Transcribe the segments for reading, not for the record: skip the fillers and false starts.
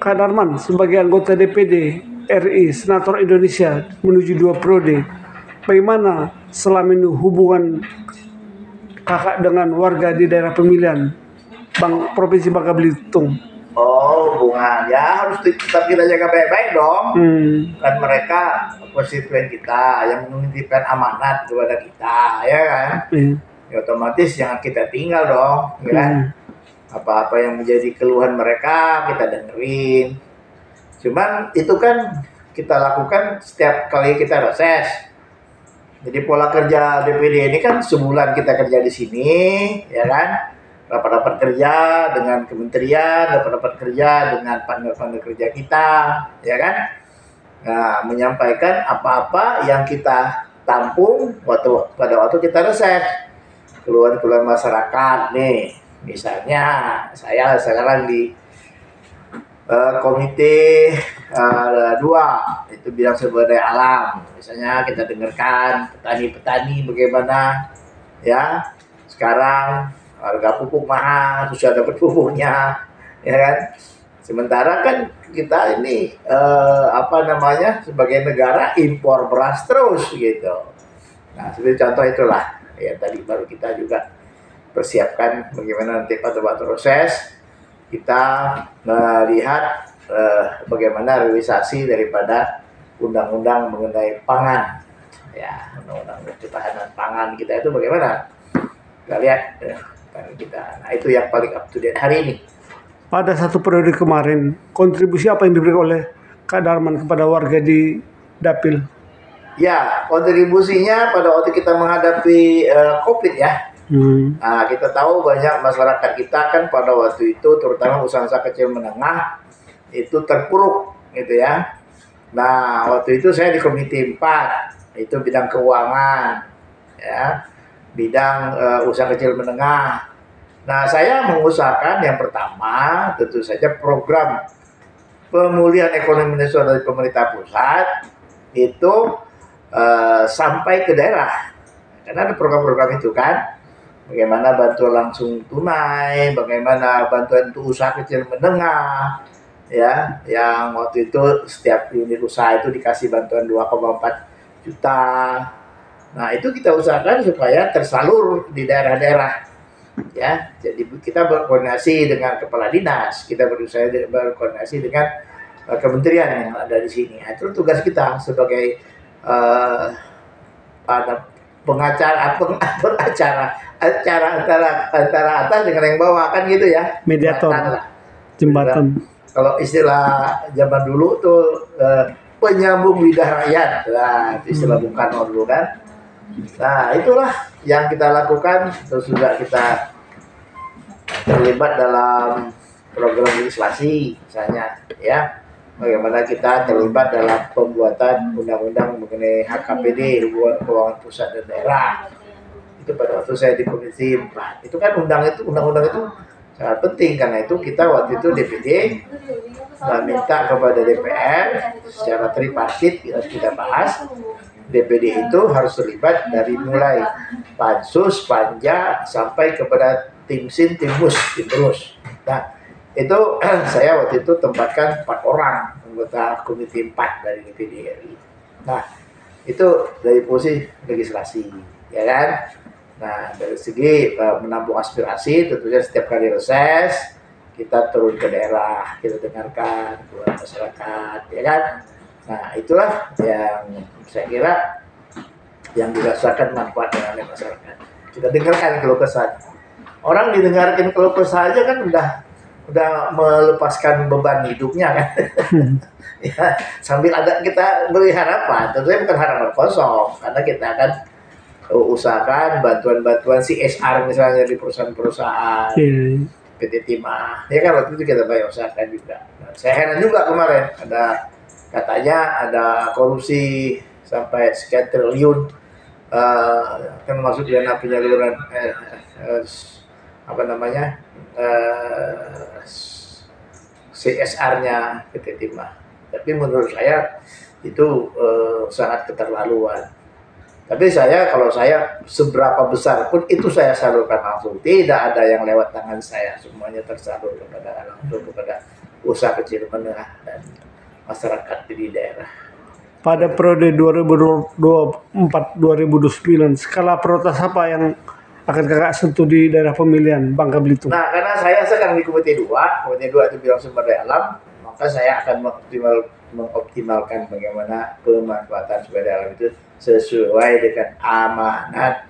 Kak Darman sebagai anggota DPD RI Senator Indonesia menuju 2 periode, bagaimana selama ini hubungan kakak dengan warga di daerah pemilihan Provinsi Bangka Belitung? Oh, hubungan ya harus tetap kita jaga baik-baik dong. Kan mereka konstituen kita yang menitipkan amanat kepada kita, ya kan? Ya, otomatis jangan kita tinggal dong, ya kan? Apa-apa yang menjadi keluhan mereka kita dengerin. Cuman itu kan kita lakukan setiap kali kita reses. Jadi pola kerja DPD ini kan sebulan kita kerja di sini, ya kan? Rapat-rapat kerja dengan kementerian, rapat-rapat kerja dengan partner-partner kerja kita, ya kan? Nah, menyampaikan apa-apa yang kita tampung pada waktu kita reses. Keluhan-keluhan masyarakat nih, misalnya saya sekarang di komite 2 itu bidang sumber daya alam. Misalnya kita dengarkan petani-petani bagaimana ya sekarang harga pupuk mahal, susah dapat pupuknya, ya kan? Sementara kan kita ini sebagai negara impor beras terus gitu. Nah, seperti contoh itulah ya tadi baru kita juga persiapkan bagaimana nanti pada waktu proses kita melihat bagaimana realisasi daripada undang-undang mengenai pangan, ya undang-undang ketahanan pangan kita itu bagaimana? Kita lihat kita. Nah, itu yang paling up to date hari ini. Pada 1 periode kemarin, kontribusi apa yang diberikan oleh Kak Darman kepada warga di Dapil? Ya, kontribusinya pada waktu kita menghadapi COVID ya. Nah, kita tahu banyak masyarakat kita kan pada waktu itu, terutama usaha kecil menengah itu terpuruk, gitu ya. Nah, waktu itu saya di Komite 4, itu bidang keuangan, ya, bidang usaha kecil menengah. Nah, saya mengusahakan yang pertama tentu saja program pemulihan ekonomi nasional dari pemerintah pusat itu sampai ke daerah. Karena ada program-program itu kan, bagaimana bantuan langsung tunai, bagaimana bantuan untuk usaha kecil menengah, ya, yang waktu itu setiap unit usaha itu dikasih bantuan 2,4 juta. Nah, itu kita usahakan supaya tersalur di daerah-daerah. Ya, jadi kita berkoordinasi dengan kepala dinas, kita berkoordinasi dengan kementerian yang ada di sini. Nah, itu tugas kita sebagai pengacara antara atas dengan yang bawah kan gitu ya. Mediator, jembatan. Kalau istilah zaman dulu tuh penyambung lidah rakyat, nah itu istilah Bung Karno dulu kan. Nah, itulah yang kita lakukan. Terus juga kita terlibat dalam program legislasi misalnya, ya, bagaimana kita terlibat dalam pembuatan undang-undang mengenai HKPD, hubungan keuangan pusat dan daerah. Itu pada waktu saya di Komisi 4. Itu kan undang-undang itu sangat penting, karena itu kita waktu itu DPD minta kepada DPR secara tripartit kita bahas. DPD itu harus terlibat dari mulai pansus, panja, sampai kepada tim sin, tim mus, tim terus. Nah, itu saya waktu itu tempatkan 4 orang anggota Komite 4 dari DPD RI. Nah, itu dari posisi legislasi, ya kan? Nah, dari segi menampung aspirasi, tentunya setiap kali reses kita turun ke daerah, kita dengarkan keluhan masyarakat, ya kan? Nah, itulah yang saya kira yang dirasakan manfaatnya oleh masyarakat. Kita dengarkan keluh kesah. Orang didengarkan keluh kesah aja kan udah melepaskan beban hidupnya kan. Ya, sambil ada kita beri harapan, tentunya bukan harapan kosong, karena kita akan usahakan bantuan-bantuan CSR misalnya di perusahaan-perusahaan, PT Timah, ya kan waktu itu kita banyak usahakan juga. Nah, saya heran juga kemarin katanya ada korupsi sampai sekian triliun, termasuk dana penyaluran CSR-nya PT Timah. Tapi menurut saya itu sangat keterlaluan. Tapi kalau saya seberapa besar pun itu saya salurkan langsung, tidak ada yang lewat tangan saya, semuanya tersalur langsung kepada usaha kecil menengah dan masyarakat di daerah. Pada periode 2024-2029, skala prioritas apa yang akan kakak sentuh di daerah pemilihan Bangka Belitung? Nah, karena saya sedang di Komite 2 itu bidang sumber daya alam, maka saya akan mengoptimalkan bagaimana pemanfaatan sumber daya alam itu sesuai dengan amanat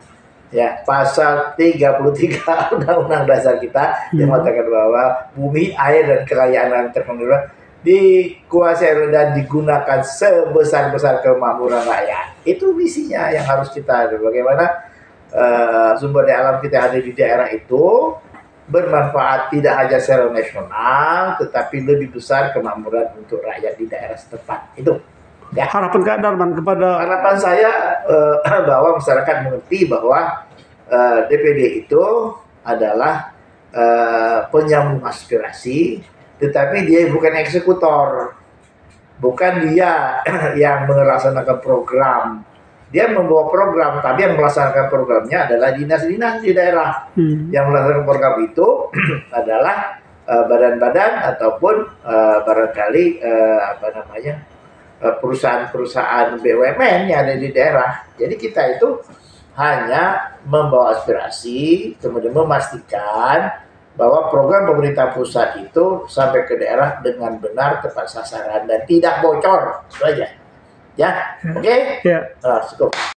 ya pasal 33 Undang-Undang Dasar kita yang mengatakan bahwa bumi, air, dan kekayaan alam terpenduduk dikuasai dan digunakan sebesar-besar kemakmuran rakyat. Itu misinya yang harus kita bagaimana sumber daya alam kita ada di daerah itu bermanfaat tidak hanya secara nasional, tetapi lebih besar kemakmuran untuk rakyat di daerah setempat. Itu ya. Harapan Kak Darman kepada Harapan saya bahwa masyarakat mengerti bahwa DPD itu adalah penyambung aspirasi, tetapi dia bukan eksekutor, bukan dia yang melaksanakan program. Dia membawa program, tapi yang melaksanakan programnya adalah dinas-dinas di daerah. Yang melaksanakan program itu adalah badan-badan ataupun barangkali perusahaan-perusahaan BUMN yang ada di daerah. Jadi kita itu hanya membawa aspirasi, kemudian memastikan bahwa program pemerintah pusat itu sampai ke daerah dengan benar, tepat sasaran, dan tidak bocor. Itu aja. Ya, oke? ya. Cukup.